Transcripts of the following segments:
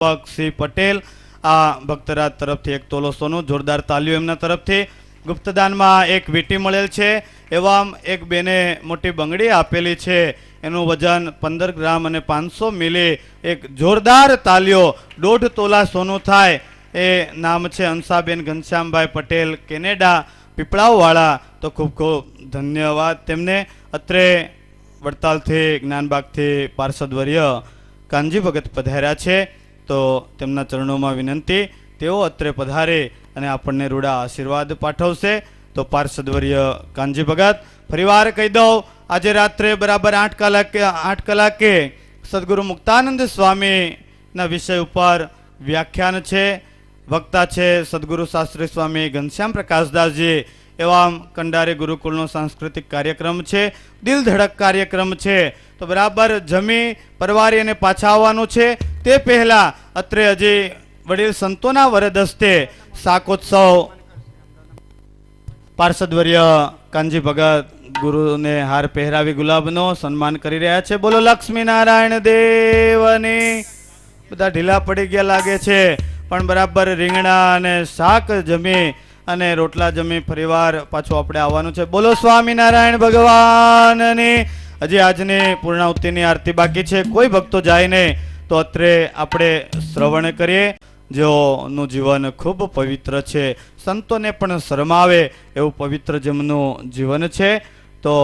श्री पटेल आ भक्तराज तरफ थी एक तोलो सोनू जोरदार तालीओ एमना तरफ थी। गुप्तदान में एक वीटी मळेल छे एवं एक बेने मोटी बंगड़ी आपेली छे एनु वजन 15 ग्राम और 500 मिली। एक जोरदार तालीओ 1.5 तोला सोनू थाय। ए नाम छे हंसाबेन घनश्याम भाई पटेल केनेडा पीपळावाळा। तो खूब खूब धन्यवाद तेमने। अत्रे वड़ताल थी ज्ञानबाग थी पार्षदवर्य कांजी भगत पधार्या छे तो तेमना चरणों में विनंती तेओ अत्रे पधारे अने आपणे रूड़ा आशीर्वाद पाठवशे। तो पार्षदवर्य कांजी भगत फरीवार कही दो आज रात्रे बराबर 8 कलाके सद्गुरु मुक्तानंद स्वामी ना विषय पर व्याख्यान छे। वक्ता छे सद्गुरु शास्त्री स्वामी घनश्याम प्रकाशदास जी एवं कंडारे गुरुकुल सांस्कृतिक कार्यक्रम छे। दिल धड़क कार्यक्रम छे। तो बराबर जमी परवारी ने पाछा आववानुं छे ते पहला अत्रे हजी वडील संतोना वरद हस्ते शाकोत्सव पार्षदवर्य कांजी भगत गुरु ने हार पहरावी गुलाबनो सन्मान करी रह्या छे। बोलो लक्ष्मी नारायण देवनी। बधा ढीला पड़ी गया लागे छे पण बराबर રીંગણા અને શાક જમી અને રોટલા જમી ફરીવાર પાછું આપણે આવવાનું છે। બોલો સ્વામિનારાયણ ભગવાનની। હજી આજની પૂર્ણાહુતિની આરતી બાકી છે। કોઈ ભક્તો જાય નહીં તો અત્રે આપણે શ્રવણ કરીએ જેઓનું જીવન ખૂબ પવિત્ર છે। સંતોને પણ શરમાવે એવું પવિત્ર જેમનું જીવન છે। તો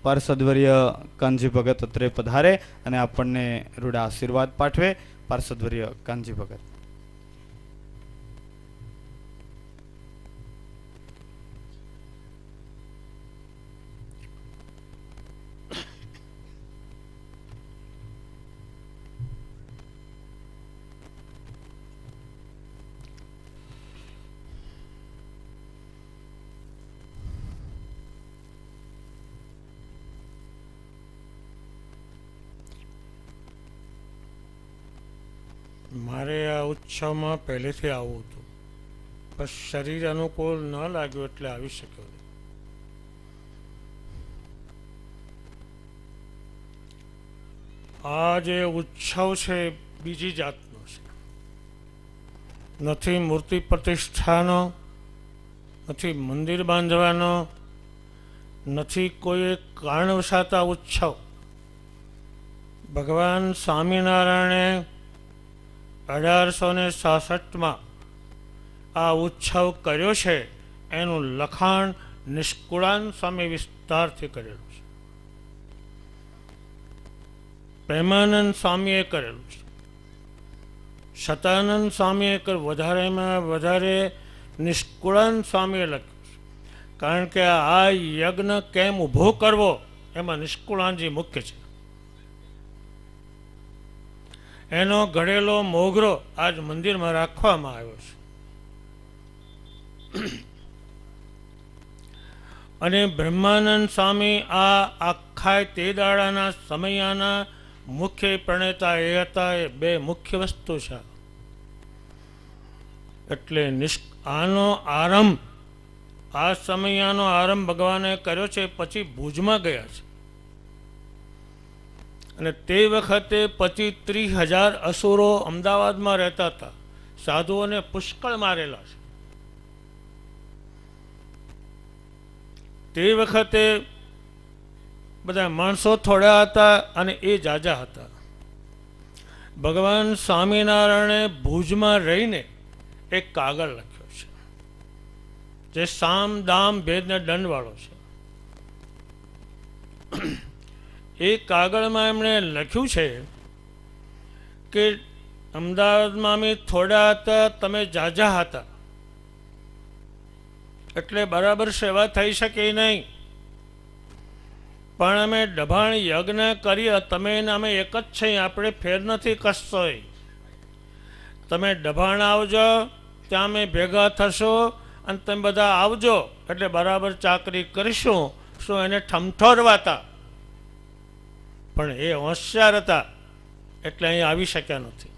પાર્ષદવર્ય કાનજી ભગત અત્રે પધારે અને આપણને રૂડા આશીર્વાદ પાઠવે। પાર્ષદવર્ય કાનજી ભગત। મારે આ ઉત્સવમાં પહેલેથી આવવું હતું પણ શરીર અનુકૂળ ન લાગ્યું એટલે આવી શક્યો નહીં। આ જે ઉત્સવ છે બીજી જાતનો છે। નથી મૂર્તિ પ્રતિષ્ઠાનો, નથી મંદિર બાંધવાનો, નથી કોઈ એક કારણવશાત આ ઉત્સવ ભગવાન સ્વામિનારાયણે 1866 આ ઉત્સવ કર્યો છે એનું લખાણ નિષ્કુળાન સ્વામી વિસ્તારથી કરેલું છે। પ્રેમાનંદ સ્વામીએ કરેલું છે। શતાનંદ સ્વામીએ વધારેમાં વધારે નિષ્કુળાન સ્વામીએ લખ્યું છે। કારણ કે આ યજ્ઞ કેમ ઊભો કરવો એમાં નિષ્કુળાનજી મુખ્ય છે। એનો ઘડેલો મોગરો આજ મંદિરમાં રાખવામાં આવ્યો છે। અને બ્રહ્માનંદ સ્વામી આ આખા તે દાડાના સમયાના મુખ્ય પ્રણેતા એ હતા। એ બે મુખ્ય વસ્તુ છે। એટલે આનો આરંભ આ સમયાનો આરંભ ભગવાને કર્યો છે। પછી ભુજમાં ગયા છે અને તે વખતે 25-30 હજાર અસુરો અમદાવાદમાં રહેતા હતા। સાધુઓને પુષ્કળ મારેલા છે। તે વખતે બધા માણસો થોડા હતા અને એ જાજા હતા। ભગવાન સ્વામિનારાયણે ભુજમાં રહીને એક કાગળ લખ્યો છે જે સામ દામ ભેદને દંડવાળો છે। એ કાગળમાં એમણે લખ્યું છે કે અમદાવાદમાં અમે થોડા હતા, તમે જાજા હતા એટલે બરાબર સેવા થઈ શકે નહીં, પણ અમે દબાણ યજ્ઞ કરીએ, તમે ને અમે એક જ છીએ, આપણે ફેર નથી કશોય। તમે દબાણ આવજો, ત્યાં અમે ભેગા થશો અને તમે બધા આવજો એટલે બરાબર ચાકરી કરીશું। શું એને ઠમઠોરવાતા, પણ એ હોશિયાર હતા એટલે અહીં આવી શક્યા નથી।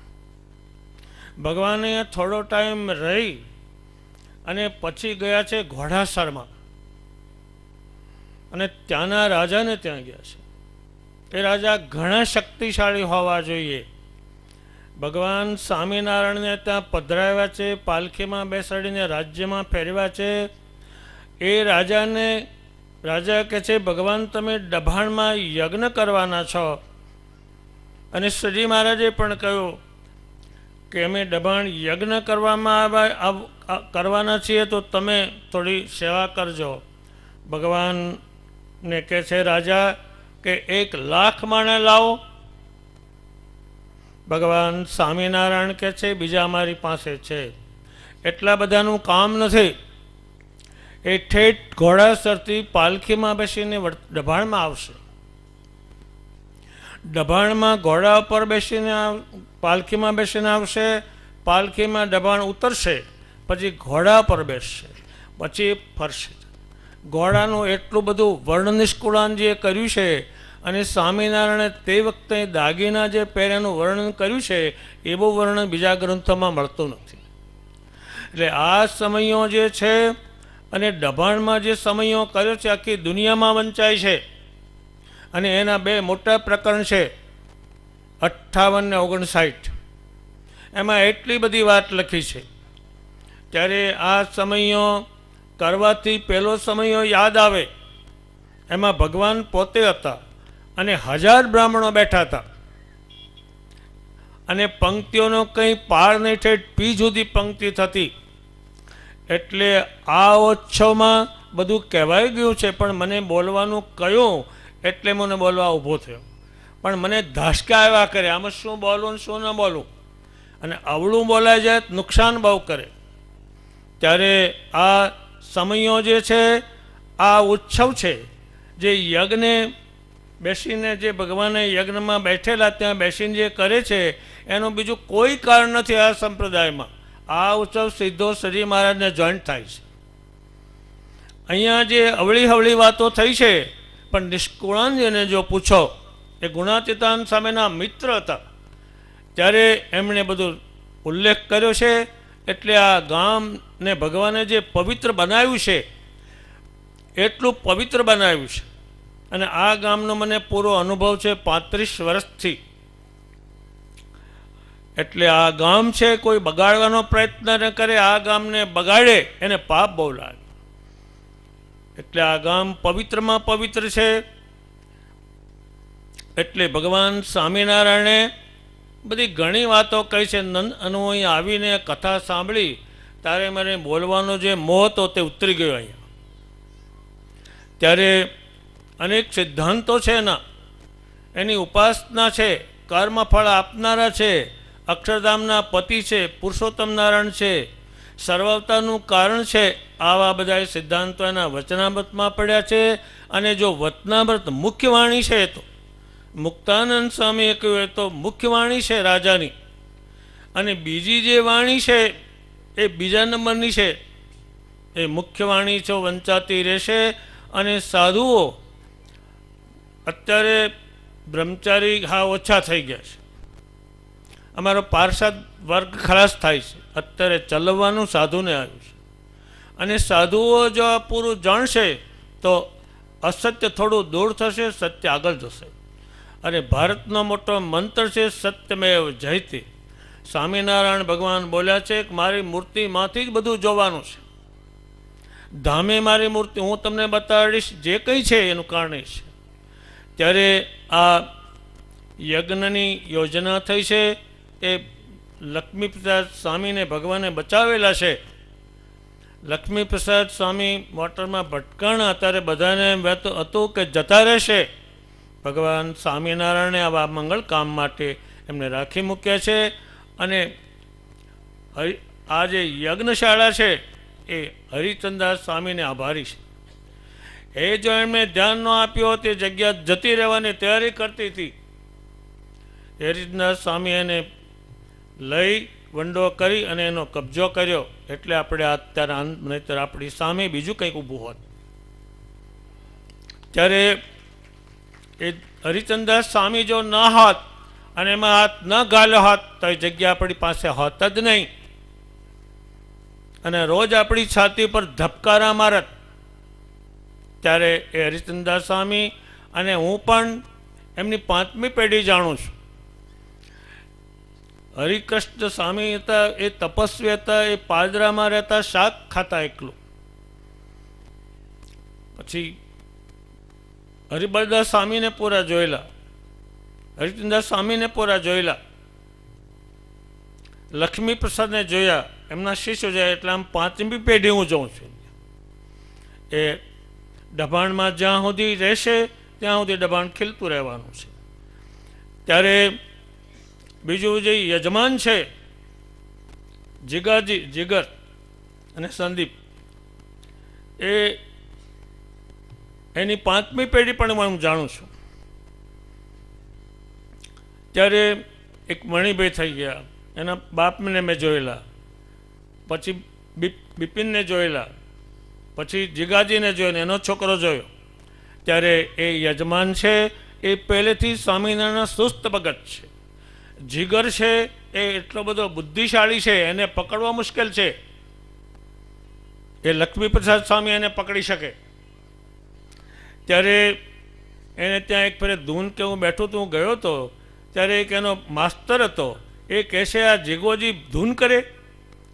ભગવાને થોડો ટાઈમ રહી અને પછી ગયા છે ઘોડાસરમાં અને ત્યાંના રાજાને ત્યાં ગયા છે। એ રાજા ઘણા શક્તિશાળી હોવા જોઈએ, ભગવાન સ્વામિનારાયણને ત્યાં પધરાવ્યા છે, પાલખીમાં બેસાડીને રાજ્યમાં ફેરવ્યા છે. એ રાજા કહે છે ભગવાન તમે દભાણમાં યજ્ઞ કરવાના છો. અને શ્રીજી મહારાજે પણ કહ્યું કે અમે દભાણ યજ્ઞ કરવાના છીએ, તો તમે થોડી સેવા કરજો. ભગવાનને કહે છે રાજા કે 1,00,000 માણસ લાવો. ભગવાન સ્વામિનારાયણ કહે છે બીજા અમારી પાસે છે. એટલા બધાનું કામ નથી. એ ઠેઠ ઘોડાસરથી પાલખીમાં બેસીને દભાણમાં આવશે. દભાણમાં ઘોડા ઉપર બેસીને પાલખીમાં બેસીને આવશે. પાલખીમાં દભાણ ઉતરશે, પછી ઘોડા પર બેસશે, પછી ફરશે. ઘોડાનું એટલું બધું વર્ણ નિષ્કુળાન જે કર્યું છે, અને સ્વામિનારાયણે તે વખતે દાગીના જે પહેર્યાનું વર્ણન કર્યું છે એવું વર્ણન બીજા ગ્રંથોમાં મળતું નથી. એટલે આ સમયો જે છે અને દભાણમાં જે સમયો કર્યો છે આખી દુનિયામાં વંચાય છે. અને એના 2 મોટા પ્રકરણ છે, 58 ને 59. એમાં એટલી બધી વાત લખી છે. ત્યારે આ સમયો કરવાથી પહેલો સમયો યાદ આવે. એમાં ભગવાન પોતે હતા અને 1000 બ્રાહ્મણો બેઠા હતા, અને પંક્તિઓનો કંઈ પાર નહીં, ઠેઠ પી સુધી પંક્તિ થતી. એટલે આ ઉત્સવમાં બધું કહેવાઈ ગયું છે, પણ મને બોલવાનું કહ્યું એટલે મને બોલવા ઊભો થયો. પણ મને ધાસકા આવ્યા કરે, આમાં શું બોલવું ને શું ન બોલવું, અને અવળું બોલાઈ જાય નુકસાન બહુ કરે. ત્યારે આ સમયો જે છે, આ ઉત્સવ છે જે યજ્ઞે બેસીને જે ભગવાને યજ્ઞમાં બેઠેલા ત્યાં બેસીને જે કરે છે એનું બીજું કોઈ કારણ નથી. આ સંપ્રદાયમાં આ ઉત્સવ સીધો શ્રી મહારાજને જોઈન્ટ થાય છે. અહીંયા જે અવળી વાતો થઈ છે, પણ નિષ્કુળાનજીને જો પૂછો, એ ગુણાતીતાન સામેના મિત્ર હતા, ત્યારે એમણે બધું ઉલ્લેખ કર્યો છે. એટલે આ ગામને ભગવાને જે પવિત્ર બનાવ્યું છે એટલું પવિત્ર બનાવ્યું છે. અને આ ગામનો મને પૂરો અનુભવ છે 35 વર્ષથી. એટલે આ ગામ છે, કોઈ બગાડવાનો પ્રયત્ન ન કરે, આ ગામને બગાડે એને પાપ બહુ લાગે. એટલે આ ગામ પવિત્રમાં પવિત્ર છે. એટલે ભગવાન સ્વામિનારાયણે બધી ઘણી વાતો કહી છે. અને હું અહીં આવીને કથા સાંભળી ત્યારે મને બોલવાનો જે મોહ હતો તે ઉતરી ગયો. અહીંયા ત્યારે અનેક સિદ્ધાંતો છે એની ઉપાસના છે, કર્મફળ આપનારા છે, અક્ષરધામના પતિ છે, પુરુષોત્તમ નારાયણ છે, સર્વાવતારનું કારણ છે. આવા બધા સિદ્ધાંતો એના વચનામૃતમાં પડ્યા છે. અને જો વચનામૃત મુખ્ય વાણી છે, તો મુક્તાનંદ સ્વામીએ કહ્યું તો મુખ્ય વાણી છે રાજાની, અને બીજી જે વાણી છે એ બીજા નંબરની છે. એ મુખ્ય વાણી છે વંચાતી રહેશે. અને સાધુઓ અત્યારે બ્રહ્મચારી ઓછા થઈ ગયા છે. અમારો પાર્ષદ વર્ગ ખલાસ થાય છે. અત્યારે ચલાવવાનું સાધુને આવ્યું છે. અને સાધુઓ જો આ પૂરું જાણશે તો અસત્ય થોડું દૂર થશે, સત્ય આગળ જશે. અને ભારતનો મોટો મંત્ર છે સત્યમેવ જયતે. સ્વામિનારાયણ ભગવાન બોલ્યા છે કે મારી મૂર્તિમાંથી જ બધું જોવાનું છે. ધામે મારી મૂર્તિ હું તમને બતાડીશ, જે કંઈ છે એનું કારણ છે. ત્યારે આ યજ્ઞની યોજના થઈ છે. એ લક્ષ્મીપ્રસાદ સ્વામીને ભગવાને બચાવેલા છે. લક્ષ્મીપ્રસાદ સ્વામી મોટરમાં ભટકાણા, ત્યારે બધાને એમ હતું કે જતા રહેશે. ભગવાન સ્વામિનારાયણે આવા મંગળ કામ માટે એમને રાખી મૂક્યા છે. અને આ જે યજ્ઞશાળા છે એ હરિચંદ્રદાસ સ્વામીને આભારી છે. એ જો એમને ધ્યાન ન આપ્યો તે જગ્યા જતી રહેવાની તૈયારી કરતી હતી. હરિચંદ્રદાસ સ્વામી એને લઈ વંડો કરી અને એનો કબજો કર્યો. એટલે આપણે અત્યારે નહીંતર આપણી સામે બીજું કંઈક ઊભું હોત. ત્યારે એ હરિચંદ્રદાસ સ્વામી જો ન હોત અને એમાં હાથ ન ગાલ્યો હોત તો એ જગ્યા આપણી પાસે હોત જ નહીં. અને રોજ આપણી છાતી પર ધબકારા મારત. ત્યારે એ હરિચંદ્રદાસ સ્વામી અને હું પણ એમની 5મી પેઢી જાણું છું. હરિકૃષ્ણ સ્વામી હતા એ તપસ્વી હતા, એ પાદરામાં રહેતા, શાક ખાતા એકલું. પછી હરિબરદાસ સ્વામીને પૂરા જોયેલા, હરિચંદ્ર સ્વામીને પૂરા જોયેલા, લક્ષ્મી પ્રસાદને જોયા, એમના શિષ્યો જોયા. એટલે આમ પાંચમી પેઢી હું જોઉં છું. એ દબાણમાં જ્યાં સુધી રહેશે ત્યાં સુધી દબાણ ખીલતું રહેવાનું છે. ત્યારે બીજું જે યજમાન છે જીગર અને સંદીપ, એની પાંચમી પેઢી પણ હું જાણું છું. ત્યારે એક મણિભાઈ થઈ ગયા, એના બાપને મેં જોયેલા, પછી બિપિનને જોયેલા, પછી જીગાજીને જોયો, એનો છોકરો જોયો. ત્યારે એ યજમાન છે એ પહેલેથી સ્વામિનારાયણના સુસ્ત ભગત છે. જીગર છે એ એટલો બધો બુદ્ધિશાળી છે, એને પકડવા મુશ્કેલ છે. એ લક્ષ્મીપ્રસાદ સ્વામી એને પકડી શકે. ત્યારે એને ત્યાં એક ફેરે ધૂન કે હું બેઠો તો હું ગયો હતો, ત્યારે એક એનો માસ્તર હતો, એ કહેશે આ જીગોજી ધૂન કરે,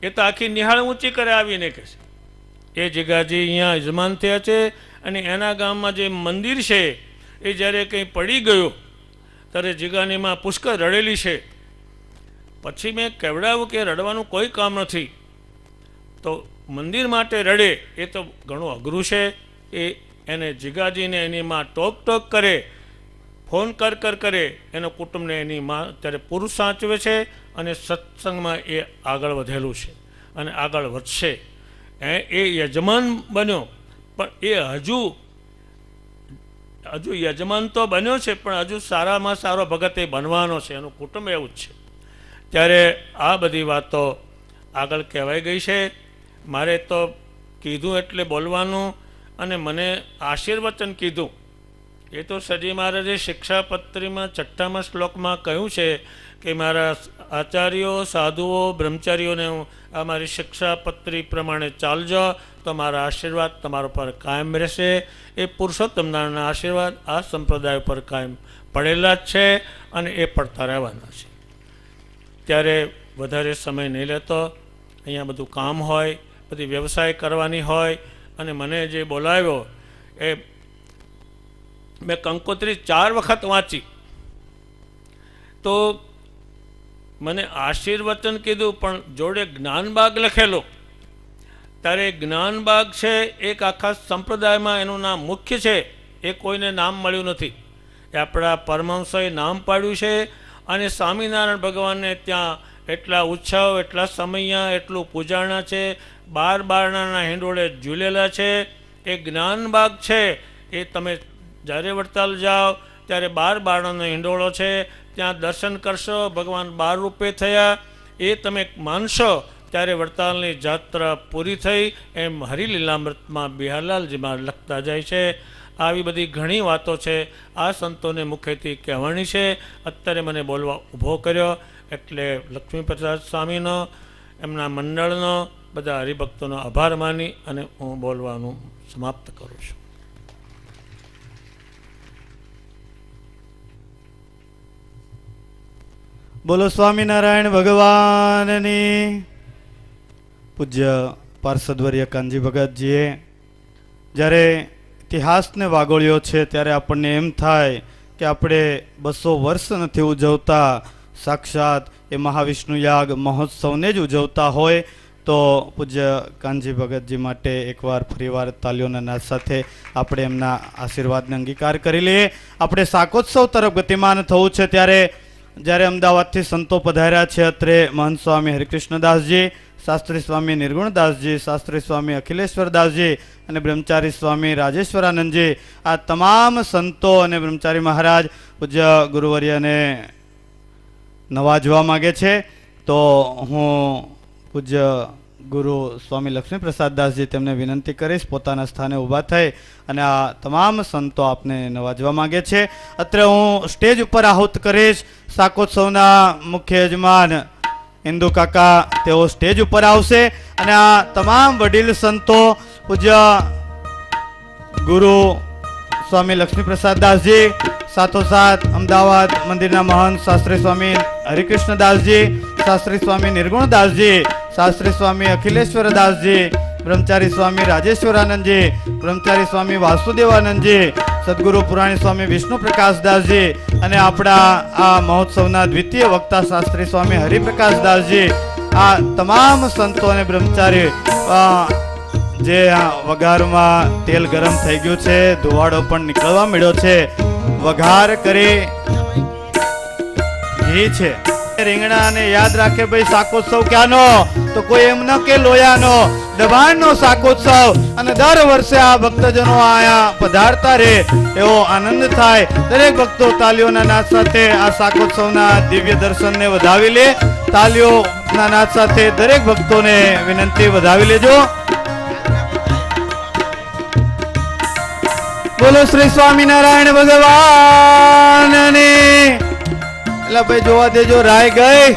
એ તો આખી નિહાળ ઊંચી કરે આવીને કહેશે. એ જીગાજી અહીંયા યજમાન થયા છે, અને એના ગામમાં જે મંદિર છે એ જ્યારે કંઈ પડી ગયું ત્યારે જીગાનીમાં પુષ્કળ રડેલી છે. પછી મેં કહેવડાવ્યું કે રડવાનું કોઈ કામ નથી, તો મંદિર માટે રડે એ તો ઘણું અઘરું છે. એને જીગાજીને એની માં ટોક કરે, ફોન કરે, એનો કુટુંબને એની માં અત્યારે પુરુષ સાચવે છે, અને સત્સંગમાં એ આગળ વધેલું છે અને આગળ વધશે. એ યજમાન બન્યો, પણ એ હજુ યજમાન તો બન્યો છે, પણ હજુ સારામાં સારો ભગત એ બનવાનો છે, એનું કુટુંબ એવું જ છે. ત્યારે આ બધી વાતો આગળ કહેવાઈ ગઈ છે. મારે તો કીધું એટલે બોલવાનું, અને મને આશીર્વચન કીધું એ તો સજી મહારાજે શિક્ષાપત્રીમાં 6મા શ્લોકમાં કહ્યું છે કે મારા આચાર્યો, સાધુઓ, બ્રહ્મચારીઓને આ મારી શિક્ષાપત્રી પ્રમાણે ચાલજો તો મારા આશીર્વાદ તમારા પર કાયમ રહેશે. એ પુરુષોત્તમ નારાયણના આશીર્વાદ આ સંપ્રદાય પર કાયમ પડેલા જ છે, અને એ પડતા રહેવાના છે. ત્યારે વધારે સમય નહીં લેતો, અહીંયા બધું કામ હોય, બધી વ્યવસાય કરવાની હોય, અને મને જે બોલાવ્યો એ મેં કંકોત્રી 4 વખત વાંચી. તો મને આશીર્વચન કીધું, પણ જોડે જ્ઞાનબાગ લખેલો. ત્યારે જ્ઞાનબાગ છે એક આખા સંપ્રદાયમાં એનું નામ મુખ્ય છે, એ કોઈને નામ મળ્યું નથી. એ આપણા પરમહંસોએ નામ પાડ્યું છે, અને સ્વામિનારાયણ ભગવાનને ત્યાં એટલા ઉત્સવ, એટલા સમયા, એટલું પૂજાણા છે, 12 બારણાના હિંડોળે ઝૂલેલા છે. એ જ્ઞાનબાગ છે એ તમે જ્યારે વડતાલ જાઓ ત્યારે 12 બારણાનો હિંડોળો છે, ત્યાં દર્શન કરશો. ભગવાન 12 રૂપે થયા એ તમે માનશો ત્યારે વડતાલની જાત્રા પૂરી થઈ, એમ હરિલીલામૃતમાં બિહારલાલજીમાં લખતા જાય છે. આવી બધી ઘણી વાતો છે, આ સંતોને મુખેથી કહેવાની છે. અત્યારે મને બોલવા ઊભો કર્યો એટલે લક્ષ્મીપ્રસાદ સ્વામીનો, એમના મંડળનો, બધા હરિભક્તોનો આભાર માની અને હું બોલવાનું સમાપ્ત કરું છું. બોલો સ્વામિનારાયણ ભગવાનની. પૂજ્ય પાર્ષદવર્ય કાનજી ભગતજીએ જ્યારે ઇતિહાસને વાગોળ્યો છે ત્યારે આપણને એમ થાય કે આપણે 200 વર્ષ નથી ઉજવતા, સાક્ષાત એ મહાવિષ્ણુ યાગ મહોત્સવને જ ઉજવતા હોય. તો પૂજ્ય કાનજી ભગતજી માટે એકવાર ફરીવાર તાલીઓના નાદ સાથે આપણે એમના આશીર્વાદને અંગીકાર કરી લઈએ. આપણે શાકોત્સવ તરફ ગતિમાન થવું છે, ત્યારે જ્યારે અમદાવાદથી સંતો પધાર્યા છે, અત્રે મહંત સ્વામી હરિકૃષ્ણદાસજી, શાસ્ત્રી સ્વામી નિર્ગુણદાસજી, શાસ્ત્રી સ્વામી અખિલેશ્વરદાસજી અને બ્રહ્મચારી સ્વામી રાજેશ્વરાનંદજી, આ તમામ સંતો અને બ્રહ્મચારી મહારાજ પૂજ્ય ગુરુવર્યને નવાજવા માગે છે. તો હું પૂજ્ય ગુરુ સ્વામી લક્ષ્મીપ્રસાદદાસજી તેમને વિનંતી કરીશ પોતાના સ્થાને ઊભા થઈ અને આ તમામ સંતો આપને નવાજવા માગે છે. અત્રે હું સ્ટેજ ઉપર આહુત કરીશ શાકોત્સવના મુખ્ય યજમાન ઇન્દુ કાકા, તેઓ સ્ટેજ ઉપર આવશે અને આ તમામ વડીલ સંતો પૂજ્ય ગુરુ સ્વામી લક્ષ્મીપ્રસાદદાસજી, સાથોસાથ અમદાવાદ મંદિરના મહંત શાસ્ત્રી સ્વામી હરિકૃષ્ણદાસજી, શાસ્ત્રી સ્વામી નિર્ગુણદાસજી, શાસ્ત્રી સ્વામી અખિલેશ્વર દાસજી, બ્રહ્મચારી સ્વામી રાજેશ્વરાનંદજી, બ્રહ્મચારી સ્વામી વાસુદેવાનંદજી, સદગુરુ પુરાણી સ્વામી વિષ્ણુ પ્રકાશદાસજી અને આપણા આ મહોત્સવના દ્વિતીય વક્તા શાસ્ત્રી સ્વામી હરિપ્રકાશદાસજી, આ તમામ સંતો અને બ્રહ્મચારી જે આ વઘારમાં તેલ ગરમ થઈ ગયું છે, ધુવાડો પણ નીકળવા મળ્યો છે, વઘાર કરી ઘી છે. રીંગણાને યાદ રાખે ભાઈ, શાકોત્સવ ક્યાંનો? તો કોઈ એમ ન કે લોયાનો, દબાણનો શાકોત્સવ. અને દર વર્ષે આ ભક્તજનો આયા પધારતા રહે એવો આનંદ થાય. દરેક ભક્તો તાલીઓના નાદ સાથે આ શાકોત્સવના દિવ્ય દર્શનને વધાવી લે. તાલીઓના નાદ સાથે દરેક ભક્તોને વિનંતી, વધાવી લેજો. બોલો શ્રી સ્વામિનારાયણ ભગવાનની. એટલે ભાઈ જોવા દેજો, રાય ગઈ,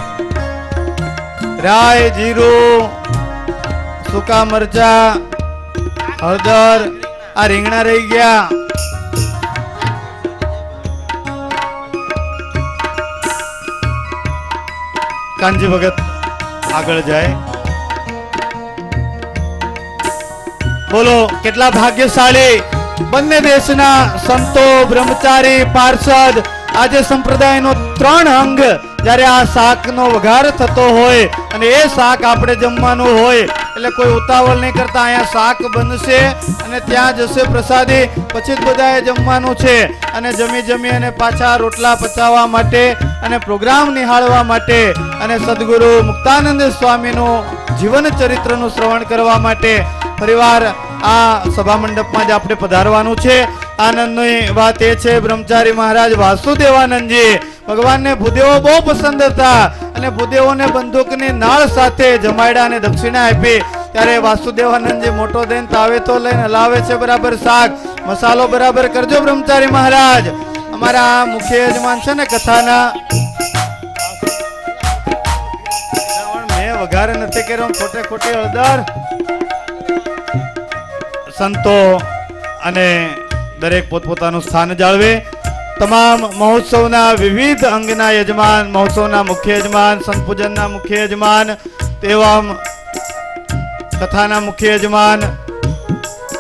રાય, જીરું, સૂકા મરચા, હળદર, આ રીંગણા રહી ગયા. કાનજી ભગત આગળ જાય. બોલો કેટલા ભાગ્યશાળી બંને દેશના સંતો, બ્રહ્મચારી, પાર્ષદ. આજે સંપ્રદાયનો 3 અંગ જ્યારે આ શાકનો વઘાર થતો હોય અને એ શાક આપણે જમવાનું હોય એટલે કોઈ ઉતાવળ નહીં કરતા. અહીંયા શાક બનશે અને ત્યાં જશે પ્રસાદી, પછી જ બધાએ જમવાનું છે. અને જમી અને પાછા રોટલા પચાવવા માટે અને પ્રોગ્રામ નિહાળવા માટે અને સદગુરુ મુક્તાનંદ સ્વામીનું જીવન ચરિત્રનું શ્રવણ કરવા માટે પરિવાર આ સભા મંડપમાં જ આપણે પધારવાનું છે. આનંદની વાત એ છે, બ્રહ્મચારી મહારાજ વાસુદેવાનંદજી, ભગવાનને ભૂદેવો બહુ પસંદ હતા અને ભૂદેવોને બંદૂકની નાળ સાથે જમાડ્યા અને દક્ષિણા આપી. ત્યારે વાસુદેવાનંદજી મોટો દઈને તાવે તો લઈને હલાવે છે, બરાબર શાક મસાલો બરાબર કરજો બ્રહ્મચારી મહારાજ. અમારા મુખ્ય યજમાન છે ને કથાના, મેં વઘાર નથી કર્યો, ખોટે ખોટી હળદર. સંતો અને દરેક પોતપોતાનું સ્થાન જાળવે. તમામ મહોત્સવના વિવિધ અંગના યજમાન, મહોત્સવના મુખ્ય યજમાન, સંતપૂજનના મુખ્ય યજમાન, તેવા કથાના મુખ્ય યજમાન,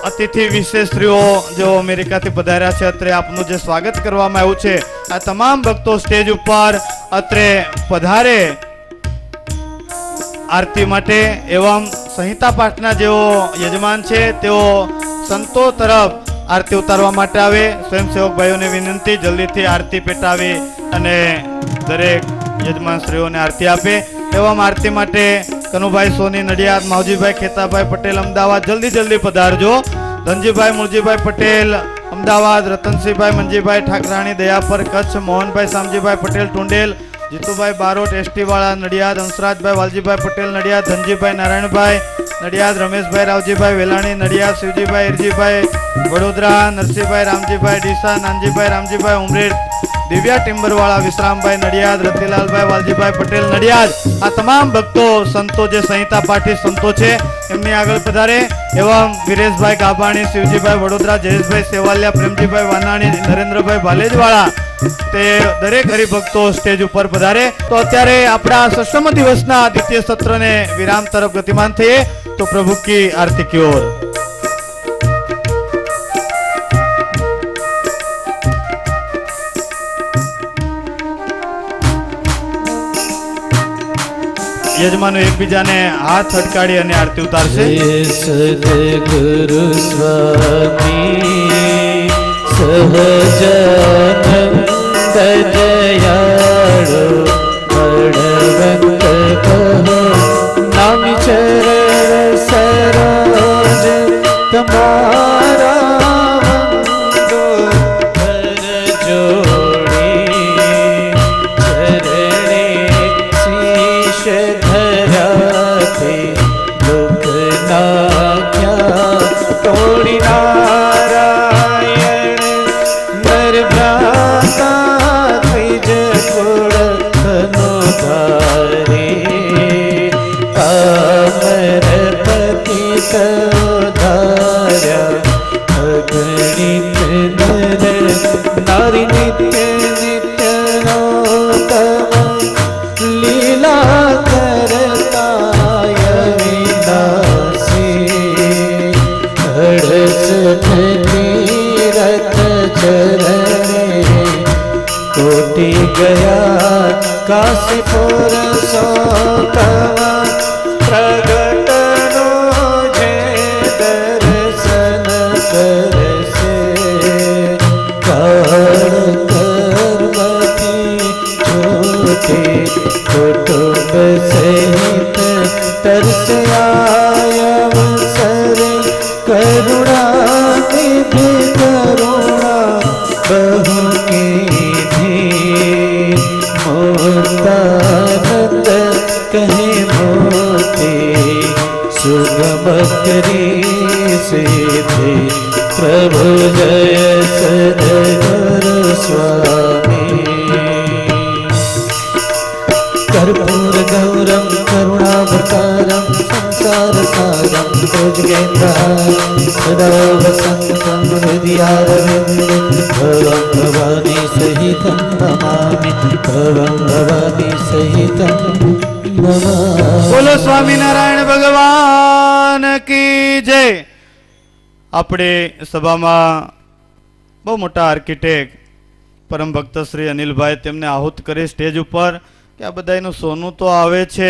અતિથિ વિશેષશ્રીઓ જેઓ અમેરિકાથી પધાર્યા છે, અત્રે આપનું જે સ્વાગત કરવામાં આવ્યું છે, આ તમામ ભક્તો સ્ટેજ ઉપર અત્રે પધારે આરતી માટે. એવમ સંહિતા પાઠના જેઓ યજમાન છે તેઓ સંતો તરફ આરતી ઉતારવા માટે આવે. સ્વયંસેવક ભાઈઓને વિનંતી, જલ્દીથી આરતી પેટાવી અને દરેક યજમાન શ્રીઓને આરતી આપે. એવમ આરતી માટે કનુભાઈ સોની નડિયાદ, માવજીભાઈ ખેતાભાઈ પટેલ અમદાવાદ, જલ્દી પધારજો. ધનજીભાઈ મુળજીભાઈ પટેલ અમદાવાદ, રતનસિંહભાઈ મંજીભાઈ ઠાકરાણી દયાપર કચ્છ, મોહનભાઈ શામજીભાઈ પટેલ ટુંડેલ, જીતુભાઈ બારોટ એસટી વાળા નડિયાદ, હંસરાજભાઈ વાલજીભાઈ પટેલ નડિયાદ, ધનજીભાઈ નારાયણભાઈ નડિયાદ, રમેશભાઈ રાવજીભાઈ વેલાણી નડિયાદ, શિવજીભાઈ ઇરજીભાઈ વડોદરા, નરસિંહભાઈ રામજીભાઈ ડીસા, નાનજીભાઈ રામજીભાઈ ઉમરેઠ, દિવ્યા ટિમ્બરવાળા, વિશ્રામભાઈ નડિયાદ, રતિલાલભાઈ વાલજીભાઈ પટેલ નડિયાદ. આ તમામ ભક્તો સંતો જે સંહિતા પાઠી સંતો છે એમની આગળ પધારે. એવા વિરેશભાઈ ગાભાણી, શિવજીભાઈ વડોદરા, જયેશભાઈ સેવાલિયા, પ્રેમજીભાઈ વાનાણી, નરેન્દ્રભાઈ ભાલેજવાળા, તે દરેક હરિભક્તો સ્ટેજ ઉપર પધારે. તો અત્યારે આપણા સષ્ટમ દિવસના દ્વિતીય સત્રને વિરામ તરફ ગતિમાન થઈએ. તો પ્રભુ કી આરતી की ओर. યજમાનો એકબીજાને હાથ અટકાડી અને આરતી ઉતારશે. સદગુરુ સ્વામી સહજાનંદ દયાળુ બળવંત કહો નામ ચરણ સરોજ તમારા વંદો કર જોડી ચરણે શીશ ધરાથી દુઃખ નાખ્યા તોડી નારાયણ નરભ્રાતા ત્રિજ કુળ ધનુધારી પામર પતિત ધાર્યા અગણિત નર નારી નિત્ય નિત્ય નોતમ ગયા કાશીપુર સોતવા પ્રગટનો જે દર્શન કરશે કાળ કર્મથી છૂટે કુટુંબ સહિત તરસે અવસરે કરુણા નિધિ કરુણા બહુ કીધી મોતાનંદ કહે મોતી સુગમ કરી સિદ્ધિ પ્રભુ જય સદગુરુ સ્વામી कर्पूर गौरम करुणावतारम संसार सारम भुजगेन्द्रहारम सदा वसन्तं हृदयारविन्दे भवं भवानी सहितं नमामि भवं भवानी सहितं नमामि। બોલો સ્વામિનારાયણ ભગવાન કી જય। આપણે સભામાં બહુ મોટા આર્કિટેક્ટ પરમ ભક્ત શ્રી અનિલભાઈ તેમને આહુત કરી સ્ટેજ ઉપર કે આ બધાનું સોનું તો આવે છે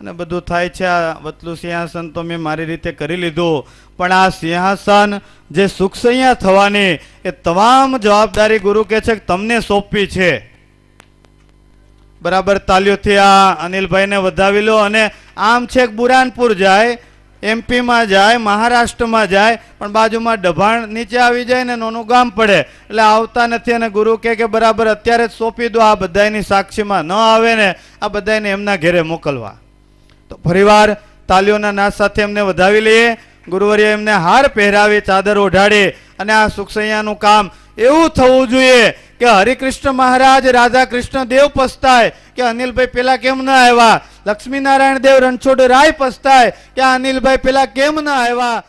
અને બધું થાય છે, આ વતલું સિંહાસન તો મેં મારી રીતે કરી લીધું, પણ આ સિંહાસન જે સુખસૈયા થવાની એ તમામ જવાબદારી ગુરુ કહે છે કે તમને સોંપી છે। બરાબર તાલીઓથી આ અનિલભાઈને વધાવી લો। અને આમ છે કે બુરાનપુર જાય, એમપીમાં જાય, મહારાષ્ટ્રમાં જાય, પણ બાજુમાં ડભાણ નીચે આવી જાય ને નાનું ગામ પડે એટલે આવતા નથી। અને ગુરુ કહે કે બરાબર અત્યારે જ સોંપી દો, આ બધાની સાક્ષીમાં ન આવે ને આ બધાને એમના ઘેરે મોકલવા। તો ફરીવાર તાલીઓના નાદ સાથે એમને વધાવી લઈએ। ગુરુવર્ય એમને હાર પહેરાવી, ચાદર ઓઢાડી અને આ સુખસૈયાનું કામ એવું થવું જોઈએ કે હરિકૃષ્ણ મહારાજ, રાધા કૃષ્ણ દેવ પસ્તાય કે અનિલભાઈ પેલા કેમ ન આવ્યા, લક્ષ્મીનારાયણ દેવ રણછોડ રાય પસ્તાય કે આ અનિલભાઈ પેલા કેમ ન આવ્યા।